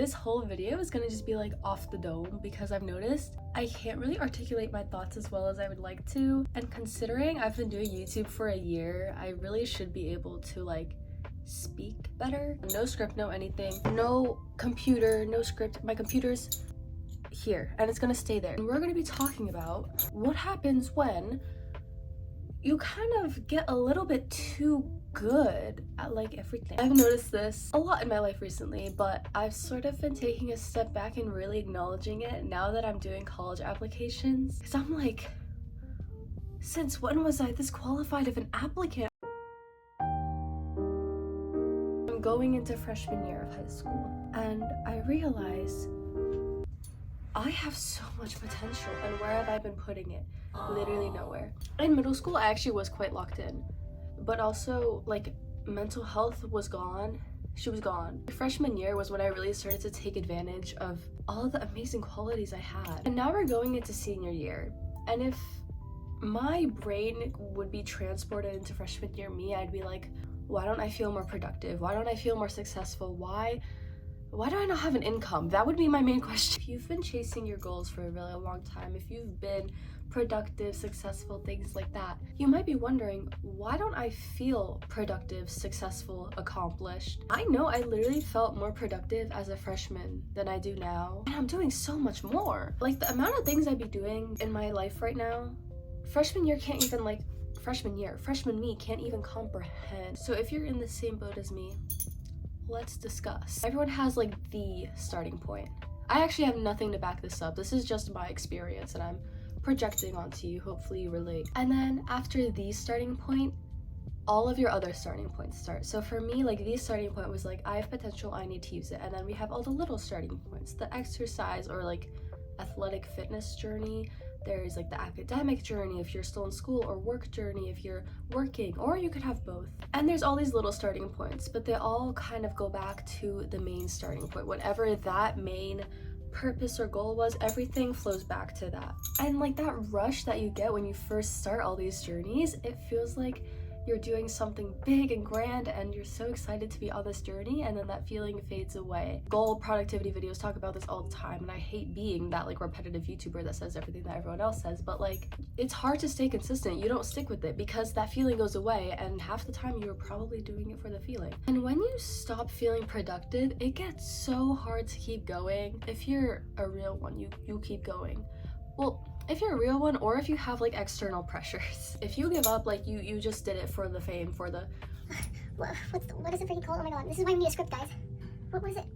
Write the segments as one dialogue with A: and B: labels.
A: This whole video is gonna just be like off the dome because I've noticed I can't really articulate my thoughts as well as I would like to. And considering I've been doing YouTube for a year, I really should be able to like speak better. No script, no anything, no computer, no script. My computer's here and it's gonna stay there. And we're gonna be talking about what happens when you kind of get a little bit too good at like everything. I've noticed this a lot in my life recently, but I've sort of been taking a step back and really acknowledging it now that I'm doing college applications. Because I'm like, since when was I this qualified of an applicant? I'm going into freshman year of high school and I realize I have so much potential, and where have I been putting it? Literally nowhere. In middle school, I actually was quite locked in, but also like mental health was gone. She was gone. Freshman year was when I really started to take advantage of all the amazing qualities I had. And now we're going into senior year, and if my brain would be transported into freshman year me, I'd be like, why don't I feel more productive? Why don't I feel more successful? Why do I not have an income? That would be my main question. If you've been chasing your goals for a really long time, if you've been productive, successful, things like that, you might be wondering, why don't I feel productive, successful, accomplished? I know I literally felt more productive as a freshman than I do now, and I'm doing so much more. Like the amount of things I'd be doing in my life right now, freshman year can't even like, freshman me can't even comprehend. So if you're in the same boat as me, let's discuss. Everyone has like the starting point. I actually have nothing to back this up. This is just my experience and I'm projecting onto you. Hopefully you relate. And then after the starting point, all of your other starting points start. So for me, like the starting point was like, I have potential, I need to use it. And then we have all the little starting points, the exercise or like athletic fitness journey. There's like the academic journey if you're still in school, or work journey if you're working, or you could have both. And there's all these little starting points, but they all kind of go back to the main starting point. Whatever that main purpose or goal was, everything flows back to that. And like that rush that you get when you first start all these journeys, it feels like you're doing something big and grand and you're so excited to be on this journey, and then that feeling fades away. Goal productivity videos talk about this all the time, and I hate being that like repetitive YouTuber that says everything that everyone else says, but like it's hard to stay consistent. You don't stick with it because that feeling goes away, and half the time you're probably doing it for the feeling. And when you stop feeling productive, it gets so hard to keep going. If you're a real one, you keep going. Well, if you're a real one, or if you have like external pressures. If you give up, like you just did it for the fame, for the
B: what is it freaking called? Oh my god, this is why we need a script, guys. What is it?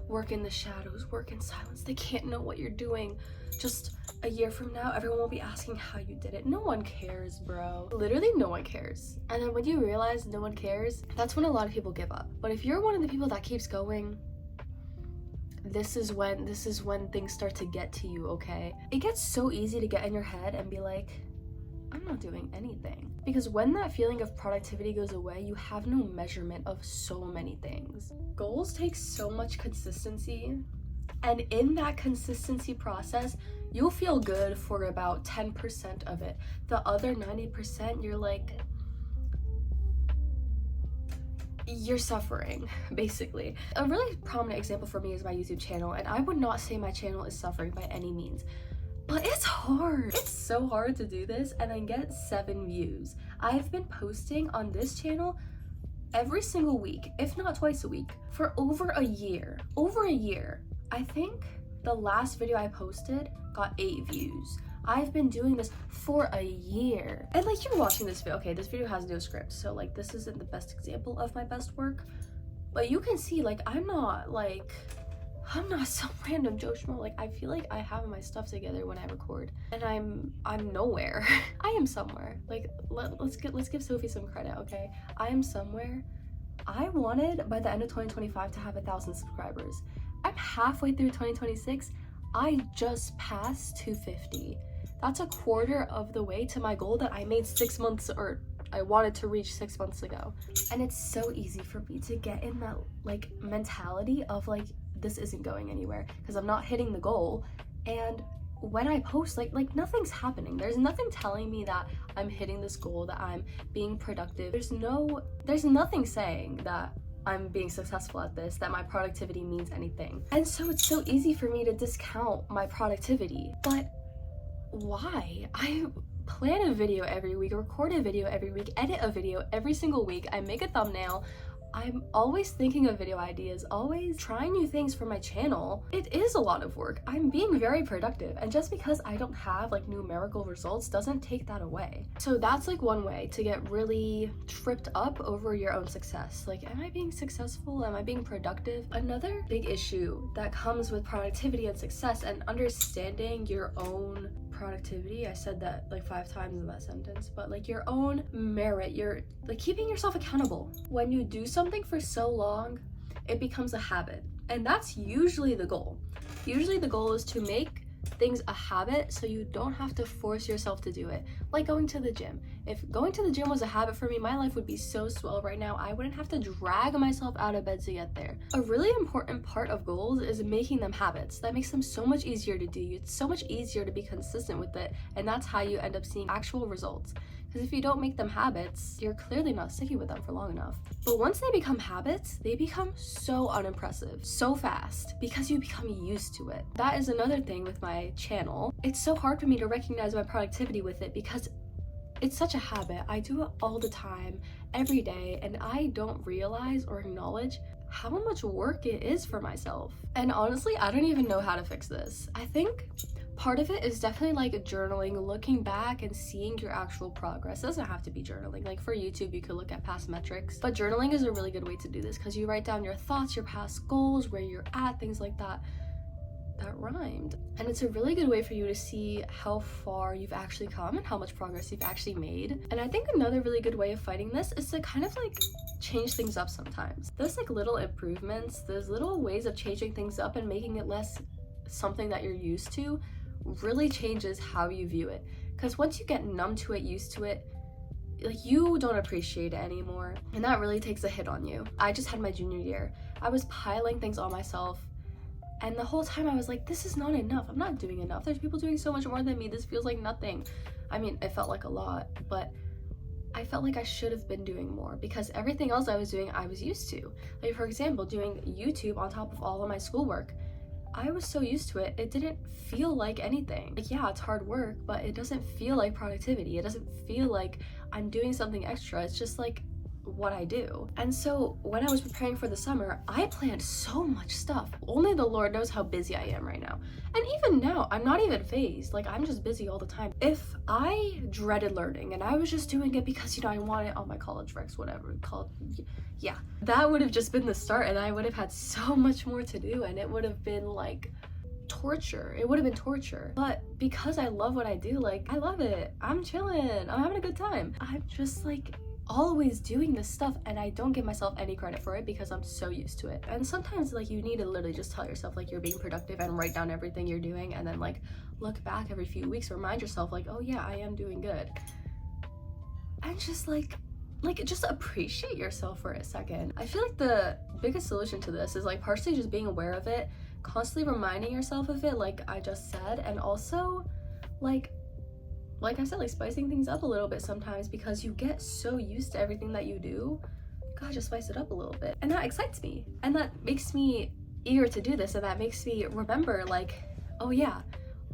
A: Work in the shadows, work in silence. They can't know what you're doing. Just a year from now, everyone will be asking how you did it. No one cares, bro. Literally no one cares. And then when you realize no one cares, that's when a lot of people give up. But if you're one of the people that keeps going, this is when things start to get to you, okay? It gets so easy to get in your head and be like, I'm not doing anything. Because when that feeling of productivity goes away, you have no measurement of so many things. Goals take so much consistency, and in that consistency process, you'll feel good for about 10% of it. The other 90%, you're like, you're suffering, basically. A really prominent example for me is my YouTube channel, and I would not say my channel is suffering by any means, but it's hard. It's so hard to do this and then get 7 views. I've been posting on this channel every single week, if not twice a week, for over a year. I think the last video I posted got 8 views. I've been doing this for a year. And like, you're watching this video, okay, this video has no script, so like this isn't the best example of my best work, but you can see like I'm not some random Joe Schmo. Like I feel like I have my stuff together when I record, and I'm nowhere. I am somewhere. Like let's give Sophie some credit, okay? I am somewhere. I wanted by the end of 2025 to have 1,000 subscribers. I'm halfway through 2026. I just passed 250. That's a quarter of the way to my goal that I made 6 months, or I wanted to reach 6 months ago. And it's so easy for me to get in that like mentality of like, this isn't going anywhere because I'm not hitting the goal. And when I post, like nothing's happening. There's nothing telling me that I'm hitting this goal, that I'm being productive. There's nothing saying that I'm being successful at this, that my productivity means anything. And so it's so easy for me to discount my productivity. But why? I plan a video every week, record a video every week, edit a video every single week, I make a thumbnail. I'm always thinking of video ideas, always trying new things for my channel. It is a lot of work. I'm being very productive, and just because I don't have like numerical results doesn't take that away. So that's like one way to get really tripped up over your own success. Like, am I being successful? Am I being productive? Another big issue that comes with productivity and success and understanding your own productivity, I said that like 5 times in that sentence, but like your own merit, you're like keeping yourself accountable. When you do something for so long, it becomes a habit, and that's usually the goal. Usually the goal is to make things a habit so you don't have to force yourself to do it. Like going to the gym. If going to the gym was a habit for me, my life would be so swell right now. I wouldn't have to drag myself out of bed to get there. A really important part of goals is making them habits. That makes them so much easier to do. It's so much easier to be consistent with it, and that's how you end up seeing actual results. Because if you don't make them habits, you're clearly not sticking with them for long enough. But once they become habits, they become so unimpressive, so fast, because you become used to it. That is another thing with my channel. It's so hard for me to recognize my productivity with it because it's such a habit. I do it all the time, every day, and I don't realize or acknowledge how much work it is for myself. And honestly, I don't even know how to fix this. I think part of it is definitely like journaling, looking back and seeing your actual progress. It doesn't have to be journaling. Like for YouTube, you could look at past metrics, but journaling is a really good way to do this because you write down your thoughts, your past goals, where you're at, things like that. That rhymed. And it's a really good way for you to see how far you've actually come and how much progress you've actually made. And I think another really good way of fighting this is to kind of like change things up sometimes. Those like little improvements, those little ways of changing things up and making it less something that you're used to really changes how you view it. Because once you get numb to it, used to it, like you don't appreciate it anymore. And that really takes a hit on you. I just had my junior year. I was piling things on myself. And the whole time I was like, this is not enough. I'm not doing enough. There's people doing so much more than me. This feels like nothing. I mean, it felt like a lot, but I felt like I should have been doing more because everything else I was doing, I was used to. Like, for example, doing YouTube on top of all of my schoolwork. I was so used to it, it didn't feel like anything. Like, yeah, it's hard work, but it doesn't feel like productivity. It doesn't feel like I'm doing something extra. It's just like what I do. And so when I was preparing for the summer, I planned so much stuff. Only the Lord knows how busy I am right now. And even now, I'm not even phased. Like, I'm just busy all the time. If I dreaded learning and I was just doing it because, you know, I wanted all my college recs, whatever, yeah, that would have just been the start, and I would have had so much more to do, and it would have been like torture. It would have been torture. But because I love what I do, like, I love it. I'm chilling. I'm having a good time. I'm just like always doing this stuff, and I don't give myself any credit for it because I'm so used to it. And sometimes like you need to literally just tell yourself like you're being productive and write down everything you're doing, and then like look back every few weeks, remind yourself like, oh yeah, I am doing good. And just like just appreciate yourself for a second. I feel like the biggest solution to this is like partially just being aware of it, constantly reminding yourself of it like I just said, and also like I said, like spicing things up a little bit sometimes because you get so used to everything that you do. You gotta just spice it up a little bit. And that excites me. And that makes me eager to do this. And that makes me remember like, oh yeah,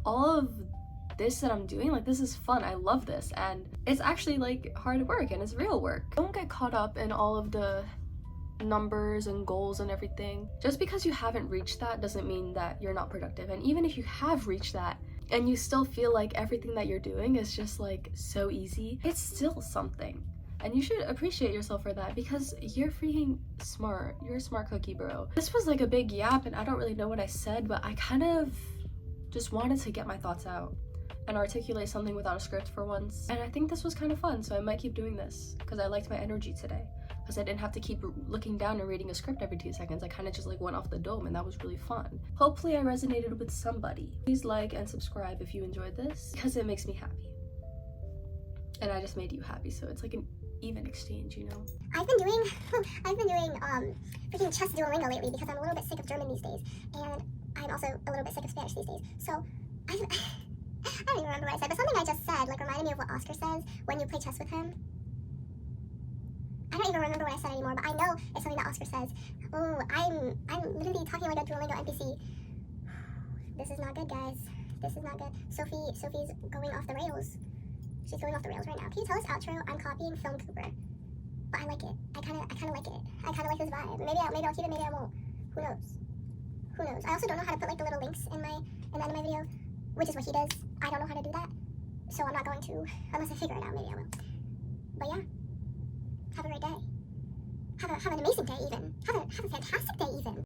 A: all of this that I'm doing, like this is fun. I love this. And it's actually like hard work and it's real work. Don't get caught up in all of the numbers and goals and everything. Just because you haven't reached that doesn't mean that you're not productive. And even if you have reached that, and you still feel like everything that you're doing is just like so easy, it's still something. And you should appreciate yourself for that because you're freaking smart. You're a smart cookie, bro. This was like a big yap and I don't really know what I said, but I kind of just wanted to get my thoughts out and articulate something without a script for once. And I think this was kind of fun, so I might keep doing this because I liked my energy today. Because I didn't have to keep looking down and reading a script every 2 seconds. I kind of just like went off the dome and that was really fun. Hopefully I resonated with somebody. Please like and subscribe if you enjoyed this because it makes me happy. And I just made you happy, so it's like an even exchange, you know?
B: I've been doing freaking chess Duolingo lately because I'm a little bit sick of German these days. And I'm also a little bit sick of Spanish these days. So I don't even remember what I said, but something I just said like reminded me of what Oscar says when you play chess with him. I don't even remember what I said anymore, but I know it's something that Oscar says. Oh, I'm literally talking like a Duolingo NPC. This is not good, guys. This is not good. Sophie's going off the rails. She's going off the rails right now. Can you tell us outro? I'm copying Film Cooper, but I like it. I kind of like it. I kind of like this vibe. Maybe I'll keep it. Maybe I won't. Who knows? Who knows? I also don't know how to put like the little links in the end of my video, which is what he does. I don't know how to do that, so I'm not going to unless I figure it out. Maybe I will. But yeah, have a great day. Have an amazing day even. Have a fantastic day even.